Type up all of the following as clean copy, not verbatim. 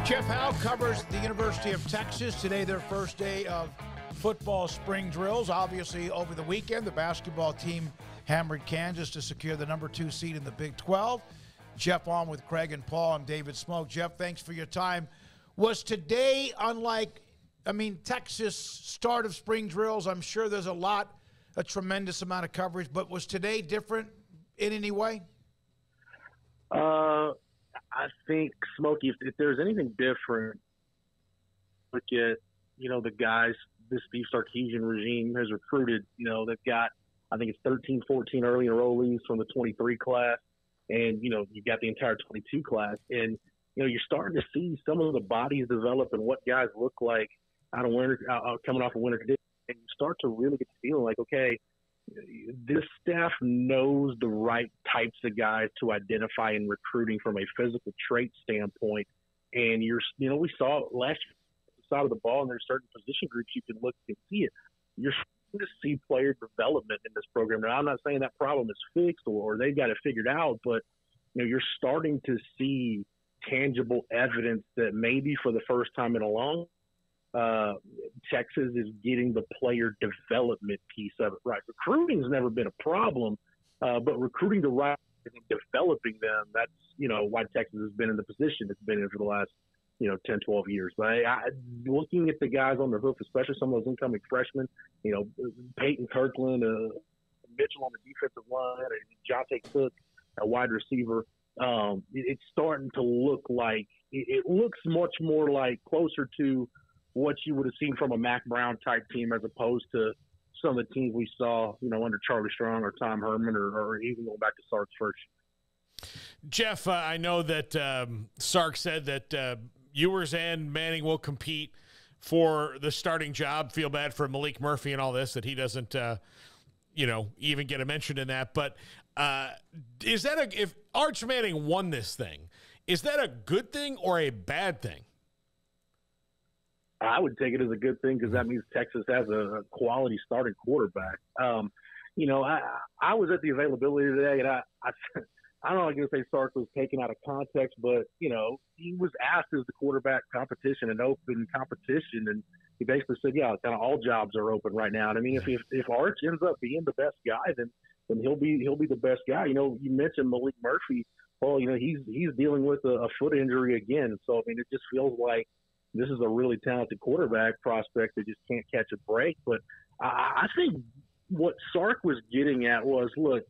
Jeff Howe covers the University of Texas. Today, their first day of football spring drills. Obviously, over the weekend, the basketball team hammered Kansas to secure the number 2 seed in the Big 12. Jeff on with Craig and Paul. I'm David Smoak. Jeff, thanks for your time. Was today unlike, Texas start of spring drills? I'm sure there's a tremendous amount of coverage, but was today different in any way? I think, Smokey, if there's anything different, look at, the guys this Steve Sarkisian regime has recruited. They've got, I think it's 13, 14 early enrollees from the 23 class, and, you've got the entire 22 class. And, you're starting to see some of the bodies develop and what guys look like coming off of winter conditions. And you start to really get the feeling like, okay, this staff knows the right types of guys to identify in recruiting from a physical trait standpoint. And we saw last year the side of the ball, and there's certain position groups you can look and see it. You're starting to see player development in this program. Now, I'm not saying that problem is fixed or they've got it figured out, but you're starting to see tangible evidence that maybe for the first time in a long Texas is getting the player development piece of it right. Recruiting's never been a problem, but recruiting the right and developing them, that's, why Texas has been in the position it's been in for the last, 10, 12 years. But looking at the guys on the hoof, especially some of those incoming freshmen, Peyton Kirkland, Mitchell on the defensive line, and Jonte Cook, a wide receiver, it's starting to look like it looks much more like closer to what you would have seen from a Mac Brown type team as opposed to some of the teams we saw, under Charlie Strong or Tom Herman or even going back to Sark's first. Jeff, I know that Sark said that Ewers and Manning will compete for the starting job. Feel bad for Malik Murphy and all this, that he doesn't, even get a mention in that. But is that if Arch Manning won this thing, is that a good thing or a bad thing? I would take it as a good thing because that means Texas has a quality starting quarterback. I was at the availability today, and I don't know, I'm going to say Sark was taken out of context, but, he was asked as the quarterback competition, an open competition, and he basically said, yeah, kind of all jobs are open right now. And if Arch ends up being the best guy, then he'll be the best guy. You mentioned Malik Murphy. Well, he's dealing with a foot injury again. So, it just feels like this is a really talented quarterback prospect that just can't catch a break. But I think what Sark was getting at was, look,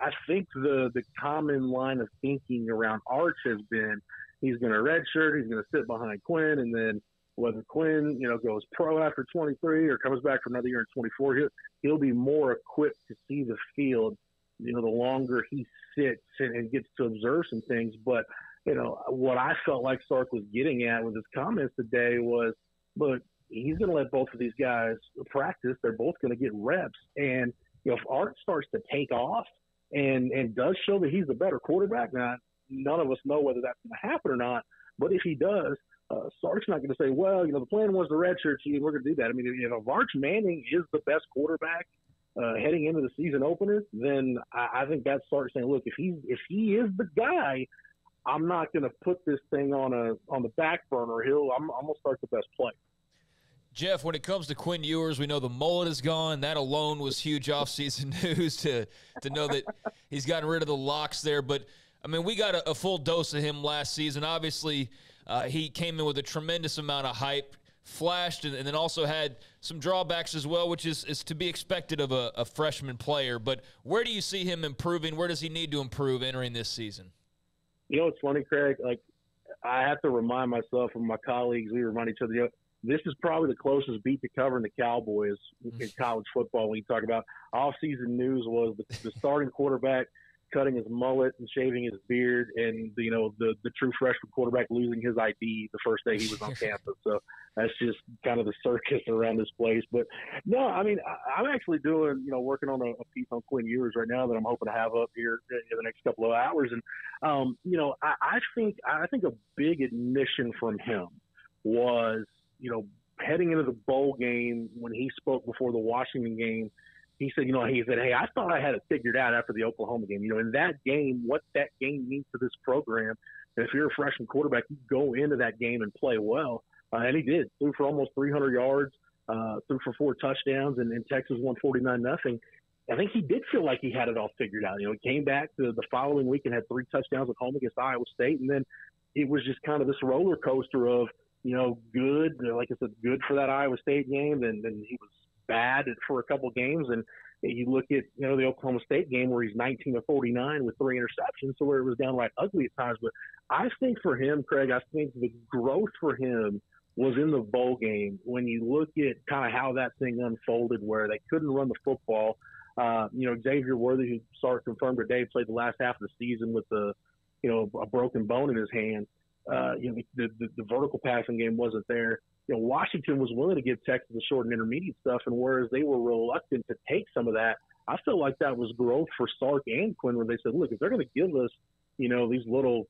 I think the common line of thinking around Arch has been he's going to redshirt, he's going to sit behind Quinn, and then whether Quinn, goes pro after 23 or comes back for another year in 24, he'll be more equipped to see the field, the longer he sits and gets to observe some things. But what I felt like Sark was getting at with his comments today was, look, he's going to let both of these guys practice. They're both going to get reps. And, if Art starts to take off and does show that he's the better quarterback, now, none of us know whether that's going to happen or not. But if he does, Sark's not going to say, well, the plan was the redshirt, we're going to do that. If Arch Manning is the best quarterback heading into the season opener, then I think that's Sark saying, look, if he is the guy, I'm not going to put this thing on the back burner. I'm going to start the best play. Jeff, when it comes to Quinn Ewers, we know the mullet is gone. That alone was huge offseason news to know that he's gotten rid of the locks there. But, we got a full dose of him last season. Obviously, he came in with a tremendous amount of hype, flashed, and then also had some drawbacks as well, which is to be expected of a freshman player. But where do you see him improving? Where does he need to improve entering this season? It's funny, Craig. Like, I have to remind myself and my colleagues, we remind each other, this is probably the closest beat to covering the Cowboys in college football. When you talk about off-season news, was the starting quarterback cutting his mullet and shaving his beard, and the true freshman quarterback losing his ID the first day he was on campus. So that's just kind of the circus around this place. But no, I'm actually doing working on a piece on Quinn Ewers right now that I'm hoping to have up here in the next couple of hours. And I think a big admission from him was heading into the bowl game when he spoke before the Washington game. He said, hey, I thought I had it figured out after the Oklahoma game. In that game, what that game means to this program, And if you're a freshman quarterback, you go into that game and play well. And he did. Threw for almost 300 yards, threw for 4 touchdowns, and Texas won 49-0. I think he did feel like he had it all figured out. He came back the following week and had 3 touchdowns at home against Iowa State. And then it was just kind of this roller coaster of, good, like I said, good for that Iowa State game. Then he was bad for a couple games. And you look at, the Oklahoma State game where he's 19 of 49 with 3 interceptions, so where it was downright ugly at times. But I think for him, Craig, I think the growth for him was in the bowl game. When you look at kind of how that thing unfolded, where they couldn't run the football, Xavier Worthy, who Sark confirmed today, played the last half of the season with a broken bone in his hand. The vertical passing game wasn't there. Washington was willing to give Texas the short and intermediate stuff, and whereas they were reluctant to take some of that, I feel like that was growth for Sark and Quinn, where they said, look, if they're going to give us, these little,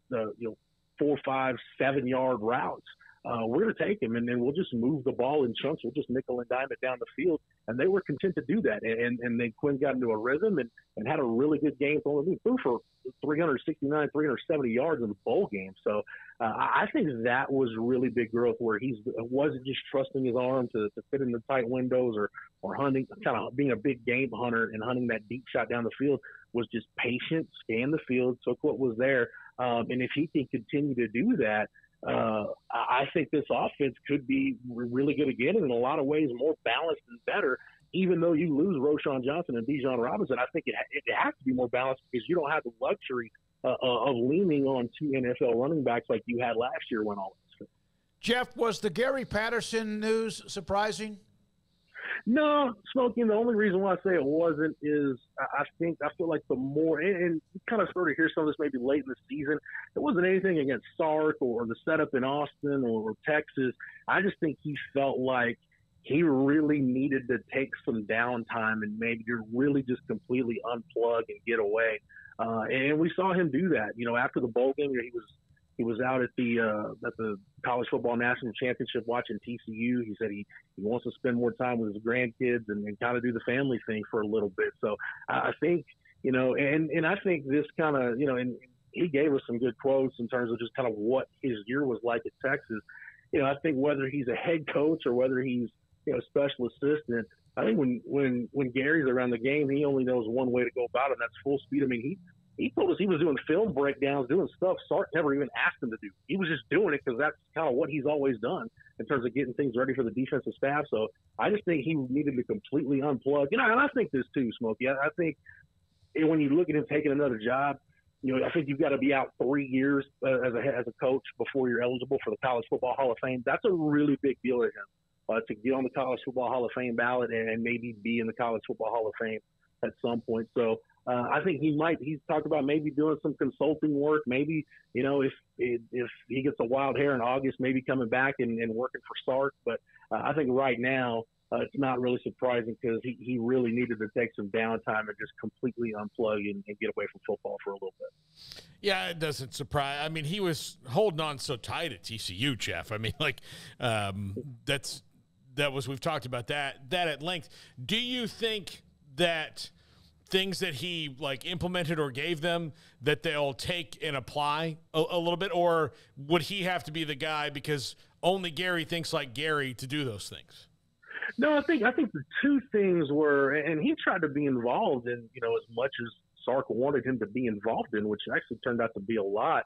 4, 5, 7 yard routes, we're going to take them, and then we'll just move the ball in chunks. We'll just nickel and dime it down the field. And they were content to do that. And then Quinn got into a rhythm and had a really good game. He threw for 369, 370 yards in the bowl game. So I think that was really big growth, where he wasn't just trusting his arm to fit in the tight windows or hunting, kind of being a big game hunter and hunting that deep shot down the field. Was just patient, scanned the field, took what was there. And if he can continue to do that, I think this offense could be really good again, and in a lot of ways more balanced and better. Even though you lose Roschon Johnson and Bijan Robinson, I think it has to be more balanced because you don't have the luxury of leaning on 2 NFL running backs like you had last year when all this. Jeff, was the Gary Patterson news surprising? No, Smokey, the only reason why I say it wasn't is I feel like the more, and you kind of started to hear some of this maybe late in the season, it wasn't anything against Sark or the setup in Austin or Texas. I just think he felt like he really needed to take some downtime and maybe really just completely unplug and get away. And we saw him do that. After the bowl game, he was out at the college football national championship watching TCU. He said he wants to spend more time with his grandkids and kind of do the family thing for a little bit. So I think, and I think this kind of, and he gave us some good quotes in terms of just kind of what his year was like at Texas. I think whether he's a head coach or whether he's, special assistant, I think when Gary's around the game, he only knows one way to go about it, and that's full speed. I mean, he told us he was doing film breakdowns, doing stuff Sark never even asked him to do. He was just doing it because that's kind of what he's always done in terms of getting things ready for the defensive staff. So I just think he needed to completely unplug. And I think this too, Smokey. I think when you look at him taking another job, I think you've got to be out 3 years as a coach before you're eligible for the College Football Hall of Fame. That's a really big deal to him. To get on the College Football Hall of Fame ballot and maybe be in the College Football Hall of Fame at some point. So I think he's talked about maybe doing some consulting work. Maybe, if he gets a wild hair in August, maybe coming back and working for Sark. But I think right now it's not really surprising because he really needed to take some downtime and just completely unplug and get away from football for a little bit. Yeah, it doesn't surprise. I mean, he was holding on so tight at TCU, Jeff. I mean, we've talked about that at length. Do you think that things that he implemented or gave them that they'll take and apply a little bit, or would he have to be the guy because only Gary thinks like Gary to do those things? No, I think the two things were, and he tried to be involved in, as much as Sark wanted him to be involved in, which actually turned out to be a lot.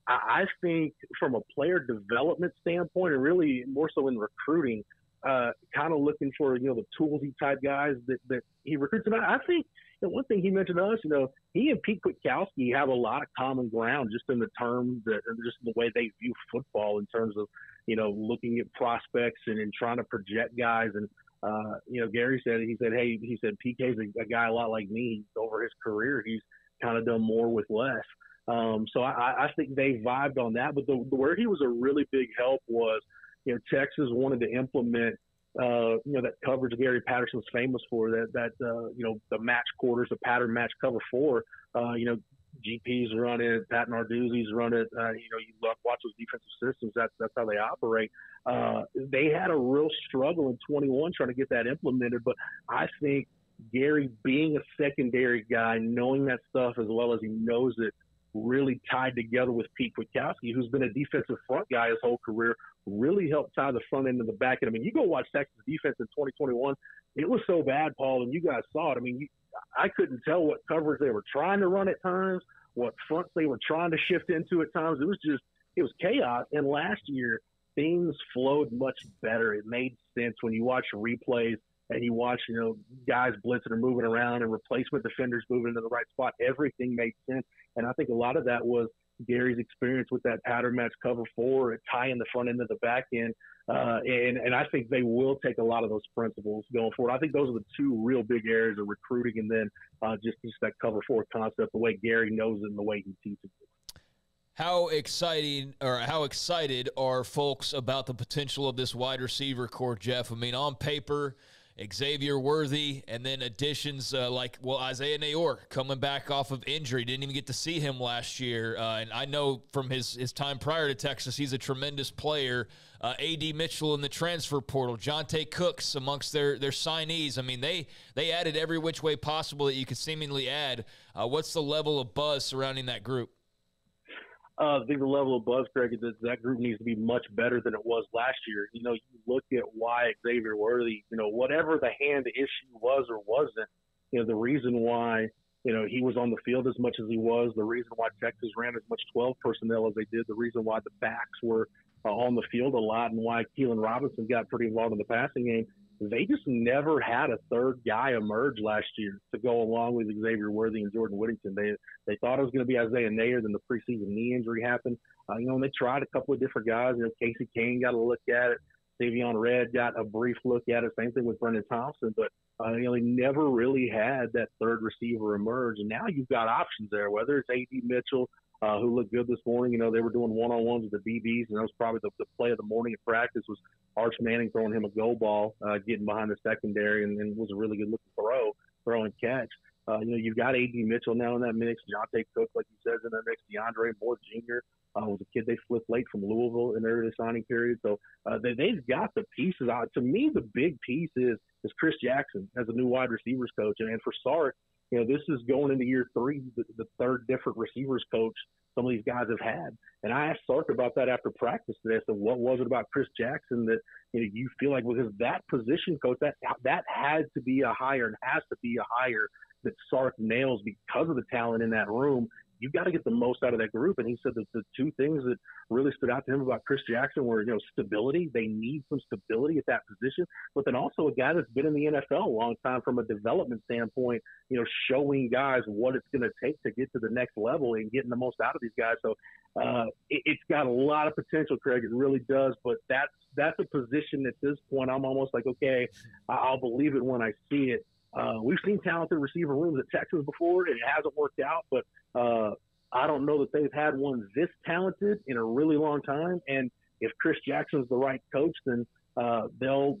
I think from a player development standpoint, and really more so in recruiting, kind of looking for, the toolsy type guys that he recruits. And I think one thing he mentioned to us, he and Pete Kwiatkowski have a lot of common ground just in the terms that, and just the way they view football in terms of, looking at prospects and trying to project guys. And, Gary said, PK's a guy a lot like me. Over his career, he's kind of done more with less. So I think they vibed on that. But where he was a really big help was, Texas wanted to implement, that coverage Gary Patterson's famous for, that the match quarters, the pattern match cover 4, GPs run it, Pat Narduzzi's run it, you watch those defensive systems, that's how they operate. They had a real struggle in 21 trying to get that implemented, but I think Gary being a secondary guy, knowing that stuff as well as he knows it, really tied together with Pete Kwiatkowski, who's been a defensive front guy his whole career, really helped tie the front end and the back end. I mean, you go watch Texas defense in 2021, it was so bad, Paul, and you guys saw it. I mean, I couldn't tell what coverage they were trying to run at times, what fronts they were trying to shift into at times. It was chaos. And last year, things flowed much better. It made sense when you watch replays and you watch, guys blitzing or moving around and replacement defenders moving into the right spot. Everything made sense. And I think a lot of that was Gary's experience with that pattern match cover four, tying the front end of the back end. And I think they will take a lot of those principles going forward. I think those are the two real big areas of recruiting, and then just that cover four concept, the way Gary knows it and the way he teaches it. How excited are folks about the potential of this wide receiver core, Jeff? I mean, on paper, Xavier Worthy, and then additions Isaiah Nayor coming back off of injury. Didn't even get to see him last year. And I know from his time prior to Texas, he's a tremendous player. A.D. Mitchell in the transfer portal. Jonte Cooks amongst their signees. I mean, they added every which way possible that you could seemingly add. What's the level of buzz surrounding that group? I think the level of buzz, Craig, is that group needs to be much better than it was last year. You look at why Xavier Worthy, whatever the hand issue was or wasn't, the reason why, he was on the field as much as he was, the reason why Texas ran as much 12 personnel as they did, the reason why the backs were on the field a lot, and why Keelan Robinson got pretty involved in the passing game. They just never had a third guy emerge last year to go along with Xavier Worthy and Jordan Whittington. They thought it was going to be Isaiah Nayor, then the preseason knee injury happened. And they tried a couple of different guys. Casey Kane got a look at it. Savion Red got a brief look at it. Same thing with Brendan Thompson. But they never really had that third receiver emerge. And now you've got options there, whether it's A.D. Mitchell, who looked good this morning. They were doing one-on-ones with the DBs, and that was probably the play of the morning at practice was Arch Manning throwing him a go ball, getting behind the secondary, and was a really good-looking throw and catch. You've got A.D. Mitchell now in that mix. Jonte Cook, like you said, in that mix. DeAndre Moore Jr. Was a kid they flipped late from Louisville in their signing period. So they've got the pieces. To me, the big piece is Chris Jackson as a new wide receivers coach. And for Sark, this is going into year three, the third different receivers coach some of these guys have had. And I asked Sark about that after practice today. I said, what was it about Chris Jackson that you feel like, because that position coach, that had to be a hire and has to be a hire that Sark nails because of the talent in that room. You've got to get the most out of that group. And he said that the two things that really stood out to him about Chris Jackson were, stability. They need some stability at that position, but then also a guy that's been in the NFL a long time from a development standpoint, showing guys what it's going to take to get to the next level and getting the most out of these guys. So it's got a lot of potential, Craig. It really does. But that's a position at this point I'm almost like, okay, I'll believe it when I see it. We've seen talented receiver rooms at Texas before, and it hasn't worked out, but I don't know that they've had one this talented in a really long time. And if Chris Jackson's the right coach, then they'll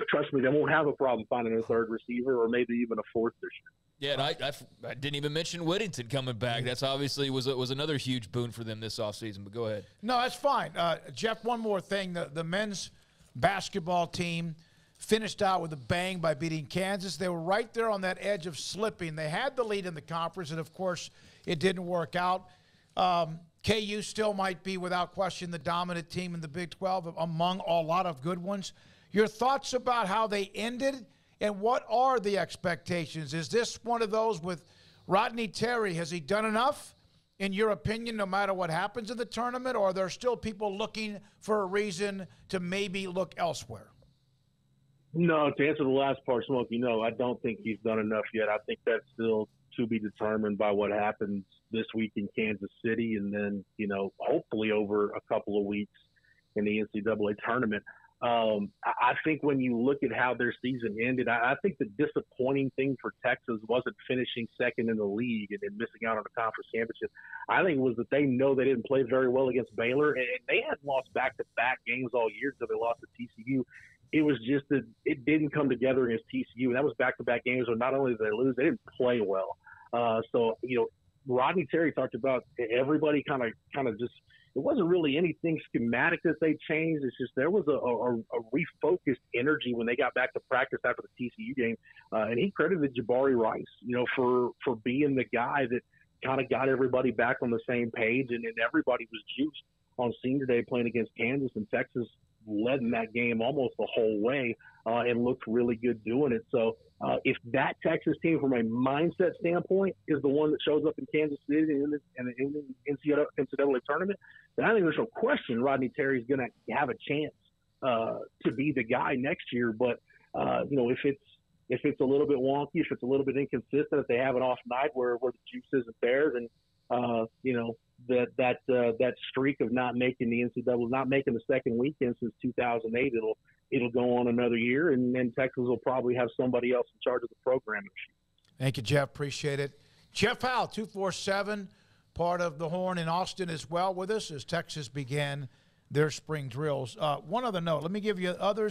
trust me, they won't have a problem finding a third receiver or maybe even a fourth this year. Yeah, and I didn't even mention Whittington coming back. That's obviously was another huge boon for them this offseason, but go ahead. No, that's fine. Jeff, one more thing. The men's basketball team finished out with a bang by beating Kansas. They were right there on that edge of slipping. They had the lead in the conference, and, of course, it didn't work out. KU still might be, without question, the dominant team in the Big 12 among a lot of good ones. Your thoughts about how they ended, and what are the expectations? Is this one of those with Rodney Terry? Has he done enough, in your opinion, no matter what happens in the tournament, or are there still people looking for a reason to maybe look elsewhere? No, to answer the last part, Smoak, I don't think he's done enough yet. I think that's still to be determined by what happens this week in Kansas City, and then, hopefully over a couple of weeks in the NCAA tournament. I think when you look at how their season ended, I think the disappointing thing for Texas wasn't finishing second in the league and then missing out on a conference championship. I think it was that they know they didn't play very well against Baylor, and they had lost back-to-back games all year until they lost to TCU. It was just that it didn't come together against TCU, and that was back-to-back games where not only did they lose, they didn't play well. Rodney Terry talked about everybody kind of just – it wasn't really anything schematic that they changed. It's just there was a refocused energy when they got back to practice after the TCU game. And he credited Jabari Rice, for being the guy that kind of got everybody back on the same page, and everybody was juiced on Senior Day playing against Kansas, and Texas led in that game almost the whole way and looked really good doing it. So if that Texas team, from a mindset standpoint, is the one that shows up in Kansas City in the NCAA tournament, then I think there's no question Rodney Terry is going to have a chance to be the guy next year. But if it's a little bit wonky, if it's a little bit inconsistent, if they have an off night where the juice isn't there, then that streak of not making the NCAA, not making the second weekend since 2008, it'll go on another year, and Texas will probably have somebody else in charge of the program. Thank you, Jeff. Appreciate it. Jeff Howe, 247, part of the Horn in Austin as well with us as Texas began their spring drills. One other note, let me give you others.